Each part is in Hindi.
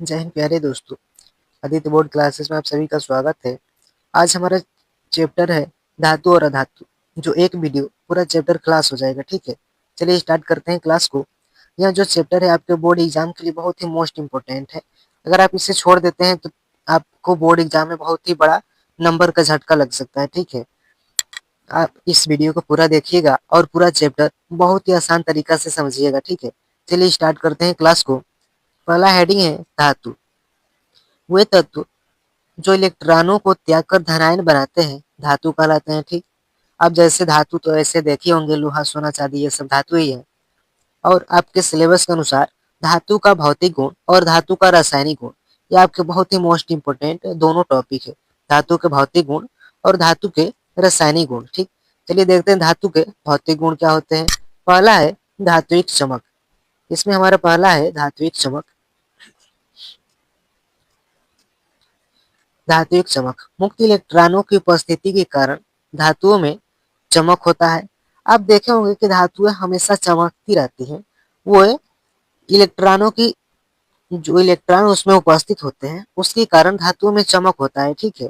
जय हिंद प्यारे दोस्तों। आदित्य बोर्ड क्लासेस में आप सभी का स्वागत है। आज हमारा चैप्टर है धातु और अधातु। जो एक वीडियो पूरा चैप्टर क्लास हो जाएगा, ठीक है। चलिए स्टार्ट करते हैं क्लास को। यह जो चैप्टर है आपके बोर्ड एग्जाम के लिए बहुत ही मोस्ट इम्पोर्टेंट है। अगर आप इसे छोड़ देते हैं तो आपको बोर्ड एग्जाम में बहुत ही बड़ा नंबर का झटका लग सकता है, ठीक है। आप इस वीडियो को पूरा देखिएगा और पूरा चैप्टर बहुत ही आसान तरीका से समझिएगा, ठीक है। चलिए स्टार्ट करते हैं क्लास को। पहला हेडिंग है धातु। वे तत्व जो इलेक्ट्रॉनों को त्याग कर धनायन बनाते हैं धातु कहलाते हैं, ठीक। अब जैसे धातु तो ऐसे देखे होंगे, लोहा सोना चांदी ये सब धातु ही है। और आपके सिलेबस के अनुसार धातु का भौतिक गुण और धातु का रासायनिक गुण, ये आपके बहुत ही मोस्ट इंपोर्टेंट दोनों टॉपिक है। धातु के भौतिक गुण और धातु के रासायनिक गुण, ठीक। चलिए देखते हैं धातु के भौतिक गुण क्या होते हैं। पहला है धात्विक चमक। इसमें हमारा पहला है धात्विक चमक। धात्विक चमक मुक्त इलेक्ट्रॉनों की उपस्थिति के कारण धातुओं में चमक होता है। आप देखे होंगे कि धातुएं हमेशा चमकती रहती हैं। वो इलेक्ट्रॉनों की जो इलेक्ट्रॉन उसमें उपस्थित होते हैं उसके कारण धातुओं में चमक होता है, ठीक है।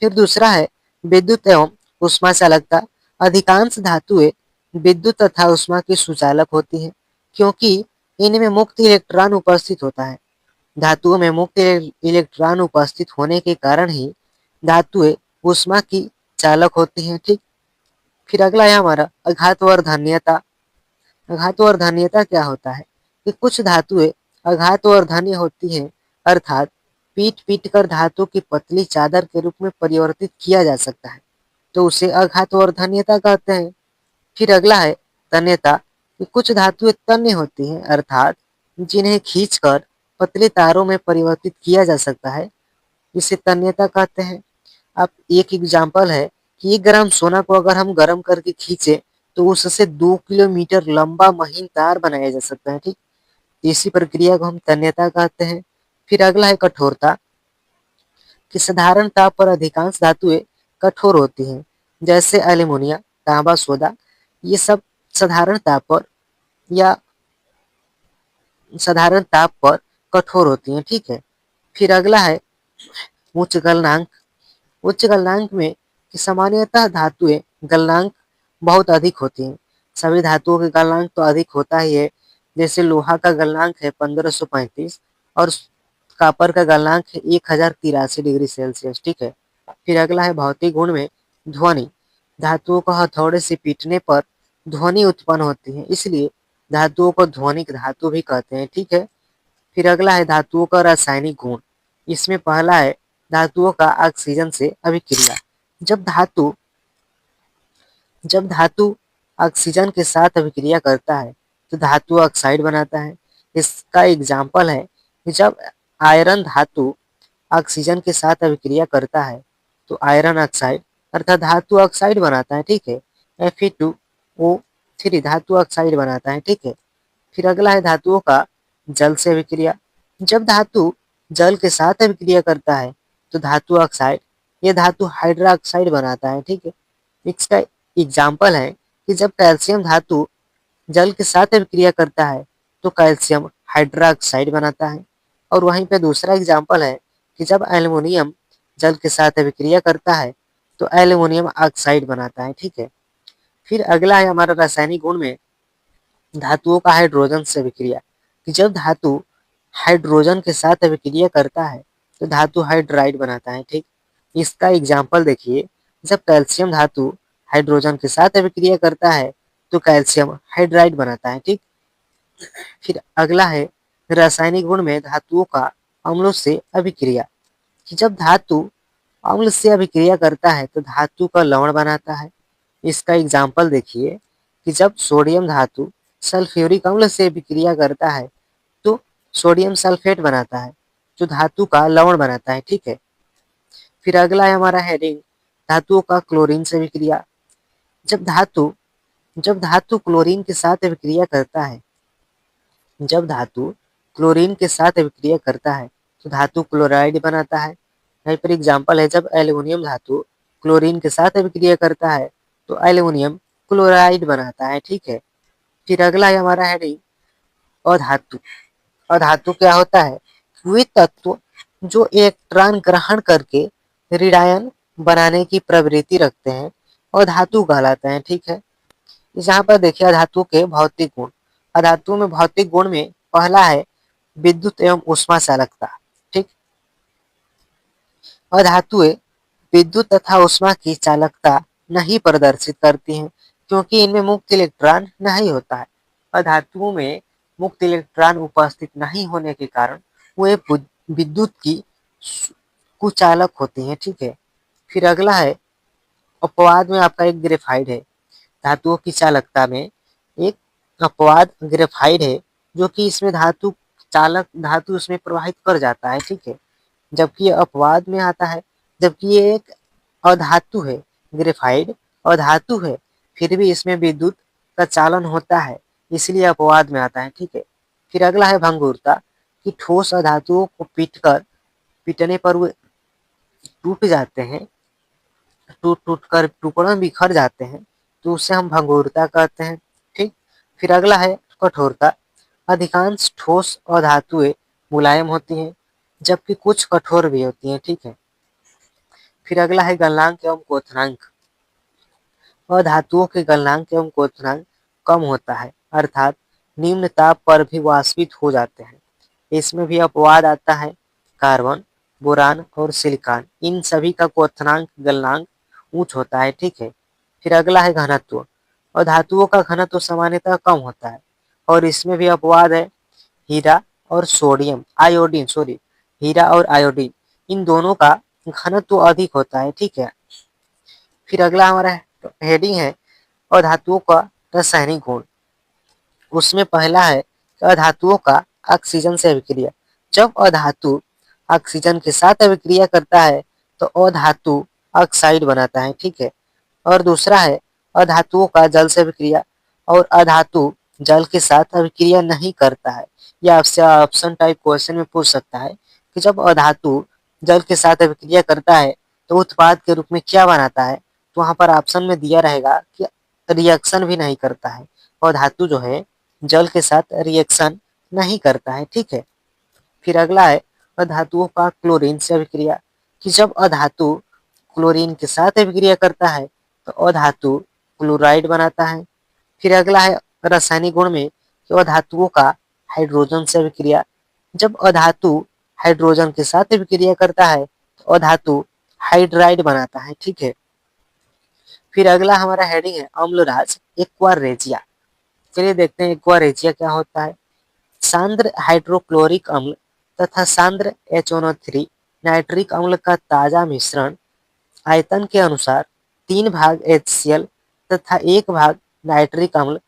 फिर दूसरा है विद्युत एवं ऊष्मा चालकता। अधिकांश धातुएं विद्युत तथा ऊष्मा की सुचालक होती हैं क्योंकि इनमें मुक्त इलेक्ट्रॉन उपस्थित होता है। धातुओं में मुक्त इलेक्ट्रॉन उपस्थित होने के कारण ही धातुएं ऊष्मा की चालक होती हैं, ठीक। फिर अगला है हमारा अघातवर्धनीयता। अघातवर्धनीयता क्या होता है कि कुछ धातुएं अघातवर्धनीय होती हैं, अर्थात पीट पीट कर धातु की पतली चादर के रूप में परिवर्तित किया जा सकता है, तो उसे अघातवर्धनीयता कहते हैं। फिर अगला है तन्यता कि कुछ धातुएं तन्य होती हैं, अर्थात जिन्हें खींचकर पतले तारों में परिवर्तित किया जा सकता है, इसे तन्यता कहते हैं। अब एक एग्जाम्पल है कि 1 ग्राम सोना को अगर हम गर्म करके खींचे तो उससे 2 किलोमीटर लंबा महीन तार बनाया जा सकता है, ठीक। इसी प्रक्रिया को हम तन्यता कहते हैं। फिर अगला है कठोरता कि साधारण ताप पर अधिकांश धातुएं कठोर होती हैं, जैसे एल्यूमिनियम, तांबा, सोदा, ये सब साधारण ताप पर या साधारण ताप पर कठोर होती हैं, ठीक है। फिर अगला है उच्च गलनांक। उच्च गलनांक में कि सामान्यतः धातुएं गलनांक बहुत अधिक होती हैं। सभी धातुओं के गलनांक तो अधिक होता ही है। जैसे लोहा का गलनांक है 1535 और कापर का गलनांक है 1083 डिग्री सेल्सियस, ठीक है। फिर अगला है भौतिक गुण में ध्वनि। धातुओं को हथौड़े से पीटने पर ध्वनि उत्पन्न होती है, इसलिए धातुओं को ध्वनिक धातु भी कहते हैं, ठीक है। फिर अगला है धातुओं का रासायनिक गुण। इसमें पहला है धातुओं का ऑक्सीजन से अभिक्रिया। जब धातु जब धातु ऑक्सीजन के साथ अभिक्रिया करता है तो धातु ऑक्साइड बनाता है। इसका एग्जाम्पल है कि जब आयरन धातु ऑक्सीजन के साथ अभिक्रिया करता है तो आयरन ऑक्साइड अर्थात धातु ऑक्साइड बनाता है, ठीक है। Fe2O3 धातु ऑक्साइड बनाता है, ठीक है। फिर अगला है धातुओं का जल से अभिक्रिया। जब धातु जल के साथ अभिक्रिया करता है तो धातु ऑक्साइड ये धातु हाइड्रोक्साइड बनाता है, ठीक है। इसका एग्जाम्पल है कि जब कैल्शियम धातु जल के साथ अभिक्रिया करता है तो कैल्शियम हाइड्रोक्साइड बनाता है। और वहीं पे दूसरा एग्जाम्पल है कि जब एल्युमिनियम जल के साथ अभिक्रिया करता है तो एल्युमिनियम ऑक्साइड बनाता है, ठीक है। फिर अगला है हमारा रासायनिक गुण में धातुओं का हाइड्रोजन से अभिक्रिया कि जब धातु हाइड्रोजन के साथ अभिक्रिया करता है तो धातु हाइड्राइड बनाता है, ठीक। इसका एग्जाम्पल देखिए, जब कैल्शियम धातु हाइड्रोजन के साथ अभिक्रिया करता है तो कैल्शियम हाइड्राइड बनाता है, ठीक। फिर अगला है रासायनिक गुण में धातुओं का अम्लों से अभिक्रिया कि जब धातु अम्ल से अभिक्रिया करता है तो धातु का लवण बनाता है। इसका एग्जाम्पल देखिए कि जब सोडियम धातु सल्फ्यूरिक अम्ल से अभिक्रिया करता है तो सोडियम सल्फेट बनाता है जो धातु का लवण बनाता है, ठीक है। फिर अगला है हमारा हेडिंग धातुओं का क्लोरीन से अभिक्रिया। जब धातु जब धातु क्लोरीन के साथ अभिक्रिया करता है जब धातु क्लोरीन के साथ अभिक्रिया करता है तो धातु क्लोराइड बनाता है। यहाँ पर एग्जाम्पल है, जब एल्युमिनियम धातु क्लोरीन के साथ अभिक्रिया करता है तो एल्युमिनियम क्लोराइड बनाता है, ठीक है। फिर अगला है हमारा हेडिंग अधातु। अधातु क्या होता है वे तत्व जो इलेक्ट्रॉन ग्रहण करके ऋणायन बनाने की प्रवृत्ति रखते हैं और धातु कहलाते हैं। ठीक है, यहाँ पर देखिए अधातु के भौतिक गुण। अधातु में भौतिक गुण में पहला है विद्युत एवं ऊष्मा चालकता। ठीक, अधातुएं विद्युत तथा ऊष्मा की चालकता नहीं प्रदर्शित करती हैं क्योंकि इनमें मुक्त इलेक्ट्रॉन नहीं होता है। अधातुओं में मुक्त इलेक्ट्रॉन उपस्थित नहीं होने के कारण वे विद्युत की कुचालक होती हैं। ठीक है, फिर अगला है अपवाद में आपका एक ग्रेफाइट है। धातुओं की चालकता में एक अपवाद ग्रेफाइट है जो कि इसमें धातु उसमें प्रवाहित कर जाता है। ठीक है, जबकि ये अपवाद में आता है, जबकि ये एक अधातु है। ग्रेफाइट अधातु है, फिर भी इसमें विद्युत का चालन होता है, इसलिए अपवाद में आता है। ठीक है, फिर अगला है भंगुरता, कि ठोस अधातुओं को पीटने पर वे टूट जाते हैं, टूट टूट कर टुकड़ों में बिखर जाते हैं, तो उसे हम भंगुरता कहते हैं। ठीक, फिर अगला है कठोरता। अधिकांश ठोस और धातुएं मुलायम होती हैं जबकि कुछ कठोर भी होती हैं। ठीक है, फिर अगला है गलनांक एवं क्वथनांक। और धातुओं के गलनांक एवं क्वथनांक कम होता है, अर्थात निम्न ताप पर भी वाष्पित हो जाते हैं। इसमें भी अपवाद आता है। कार्बन, बोरान और सिलिकॉन, इन सभी का क्वथनांक गलनांक उच्च होता है। ठीक है, फिर अगला है घनत्व। और धातुओं का घनत्व सामान्यतः कम होता है और इसमें भी अपवाद है। हीरा और सोडियम आयोडीन सॉरी हीरा और आयोडीन, इन दोनों का घनत्व अधिक होता है। ठीक है, फिर अगला हमारा हेडिंग है अधातुओं का रासायनिक गुण। उसमें पहला है अधातुओं का ऑक्सीजन से अभिक्रिया। जब अधातु ऑक्सीजन के साथ अभिक्रिया करता है तो अधातु ऑक्साइड बनाता है। ठीक है, और दूसरा है अधातुओं का जल से अभिक्रिया। और अधातु जल के साथ अभिक्रिया नहीं करता है। यह आपसे ऑप्शन टाइप क्वेश्चन में पूछ सकता है कि जब अधातु जल के साथ अभिक्रिया करता है तो उत्पाद के रूप में क्या बनाता है, तो वहां पर ऑप्शन में दिया रहेगा कि रिएक्शन भी नहीं करता है। और धातु जो है जल के साथ रिएक्शन नहीं करता है। ठीक है, फिर अगला है अधातुओं का क्लोरीन से अभिक्रिया, कि जब अधातु क्लोरीन के साथ अभिक्रिया करता है तो अधातु क्लोराइड बनाता है। फिर अगला है रासायनिक गुण में कि अधातुओं का हाइड्रोजन से अभिक्रिया। जब अधातु हाइड्रोजन के साथ अभिक्रिया करता है तो अधातु हाइड्राइड बनाता है। ठीक है, फिर अगला हमारा हेडिंग है अम्लराज एक्वारेजिया। चलिए देखते हैं एक्वारेजिया क्या होता है। सांद्र हाइड्रोक्लोरिक अम्ल तथा सांद्र HNO3 नाइट्रिक अम्ल का ताजा मिश्रण आयतन के अनुसार 3 भाग HCl तथा 1 भाग नाइट्रिक अम्ल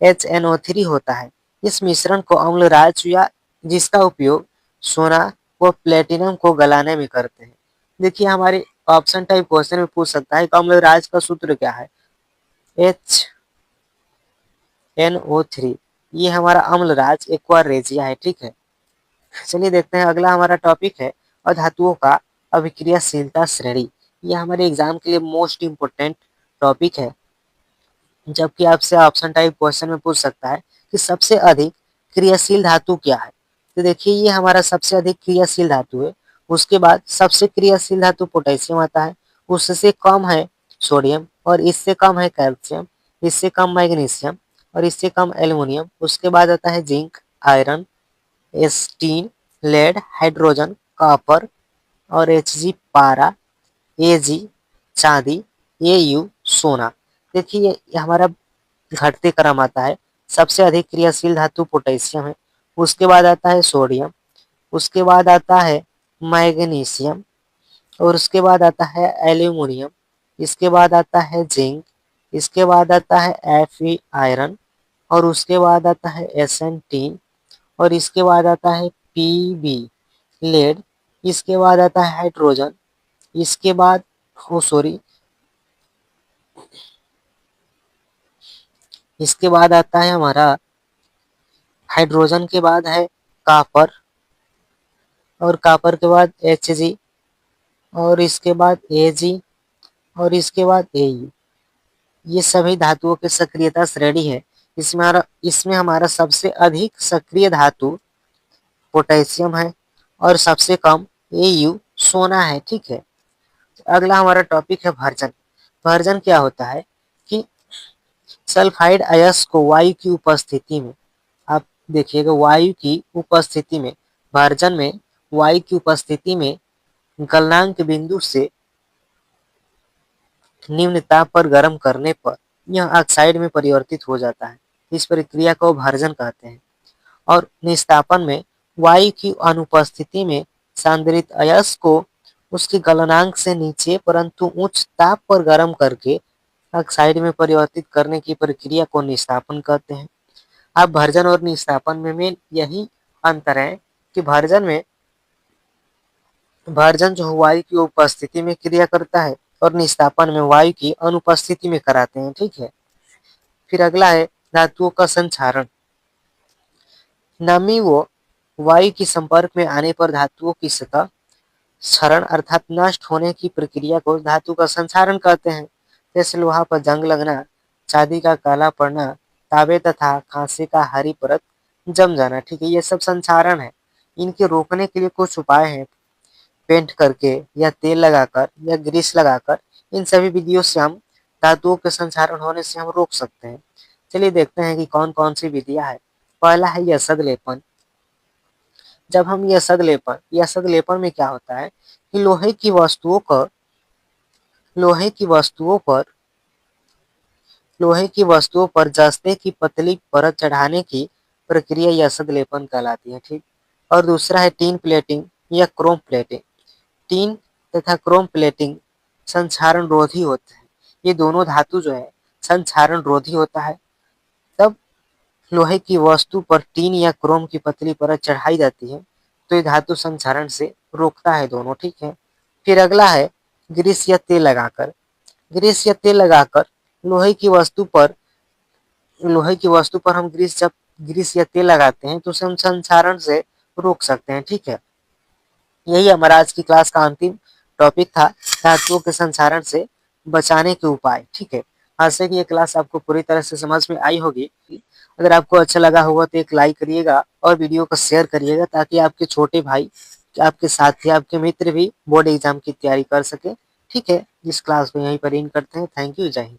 HNO3 होता है। इस मिश्रण को अम्लराज या जिसका उपयोग सोना व प्लेटिनम को गलाने में करते हैं। देखिए हमारे ऑप्शन टाइप क्वेश्चन में पूछ सकता है कि अम्लराज का सूत्र क्या है। HNO3, ये हमारा अम्लराज एक्वारेजिया है। ठीक है, चलिए देखते हैं अगला हमारा टॉपिक है अधातुओं का अभिक्रियाशीलता श्रेणी। ये हमारे एग्जाम के लिए मोस्ट इंपोर्टेंट टॉपिक है, जबकि आपसे ऑप्शन टाइप क्वेश्चन में पूछ सकता है कि सबसे अधिक क्रियाशील धातु क्या है। तो देखिए ये हमारा सबसे अधिक क्रियाशील धातु है। उसके बाद सबसे क्रियाशील धातु पोटेशियम आता है, उससे कम है सोडियम, और इससे कम है कैल्शियम, इससे कम मैग्नीशियम, और इससे कम एल्युमिनियम। उसके बाद आता है zinc, iron, tin, lead, hydrogen, copper, और Hg पारा, Ag चांदी, Au सोना। देखिए ये हमारा घटते क्रम आता है। सबसे अधिक क्रियाशील धातु पोटेशियम है, उसके बाद आता है सोडियम, उसके बाद आता है मैग्नीशियम, और उसके बाद आता है एल्यूमिनियम, इसके बाद आता है जिंक, इसके बाद आता है Fe आयरन, और उसके बाद आता है Sn टीन, और इसके बाद आता है Pb लेड, इसके बाद आता है हाइड्रोजन, इसके बाद सॉरी इसके बाद आता है हमारा हाइड्रोजन के बाद है कॉपर, और कॉपर के बाद Hg, और इसके बाद Ag, और इसके बाद Au। ये सभी धातुओं की सक्रियता श्रेणी है। इसमें हमारा सबसे अधिक सक्रिय धातु पोटेशियम है, और सबसे कम Au सोना है। ठीक है, अगला हमारा टॉपिक है भर्जन। भर्जन क्या होता है कि सल्फाइड अयस्क को वायु की उपस्थिति में, आप देखिएगा वायु की उपस्थिति में, भर्जन में वायु की उपस्थिति में गलनांक बिंदु से निम्न ताप पर गर्म करने पर यह ऑक्साइड में परिवर्तित हो जाता है। इस प्रक्रिया को भर्जन कहते हैं। और निस्तापन में वायु की अनुपस्थिति में सांद्रित अयस्क को उसके गलनांक से नीचे परंतु उच्च ताप पर गर्म करके ऑक्साइड में परिवर्तित करने की प्रक्रिया को निस्तापन कहते हैं। अब भर्जन और निस्तापन में मेन यही अंतर है कि भर्जन जो वायु की उपस्थिति में क्रिया करता है और निस्तापन में वायु की अनुपस्थिति में कराते हैं। ठीक है, फिर अगला है धातुओं का संक्षारण। नमी व वायु के संपर्क में आने पर धातुओं की सतह क्षरण अर्थात नष्ट होने की प्रक्रिया को धातु का संक्षारण कहते हैं। जैसे लोहा पर जंग लगना, चांदी का काला पड़ना, तांबे तथा कांसे का हरी परत जम जाना। ठीक है, ये सब संक्षारण है। इनके रोकने के लिए कुछ उपाय हैं, पेंट करके या तेल लगाकर या ग्रीस लगाकर। इन सभी विधियों से हम धातुओं के संक्षारण होने से हम रोक सकते हैं। चलिए देखते हैं कि कौन कौन सी विधियां हैं। पहला है यसद लेपन। जब हम यसद लेपन में क्या होता है कि लोहे की वस्तुओं पर जस्ते की पतली परत चढ़ाने की प्रक्रिया यसद लेपन कहलाती है। ठीक, और दूसरा है टीन प्लेटिंग या क्रोम प्लेटिंग। टीन तथा क्रोम प्लेटिंग संक्षारण रोधी होते हैं। ये दोनों धातु जो है संक्षारण रोधी होता है। तब लोहे की वस्तु पर टीन या क्रोम की पतली परत चढ़ाई जाती है तो ये धातु संक्षारण से रोकता है दोनों। ठीक है, फिर अगला है ग्रीस या तेल लगाकर। ग्रीस या तेल लगाकर लोहे की वस्तु पर हम ग्रीस या तेल लगाते हैं तो उसे हम संक्षारण से रोक सकते हैं। ठीक है, यही हमारा आज की क्लास का अंतिम टॉपिक था, धातुओं के संक्षारण से बचाने के उपाय। ठीक है, आशा कि ये क्लास आपको पूरी तरह से समझ में आई होगी। अगर आपको अच्छा लगा होगा तो एक लाइक करिएगा और वीडियो को शेयर करिएगा ताकि आपके छोटे भाई, आपके साथी, आपके मित्र भी बोर्ड एग्जाम की तैयारी कर सके। ठीक है, इस क्लास को यहीं पर एंड करते हैं। थैंक यू, जय हिंद।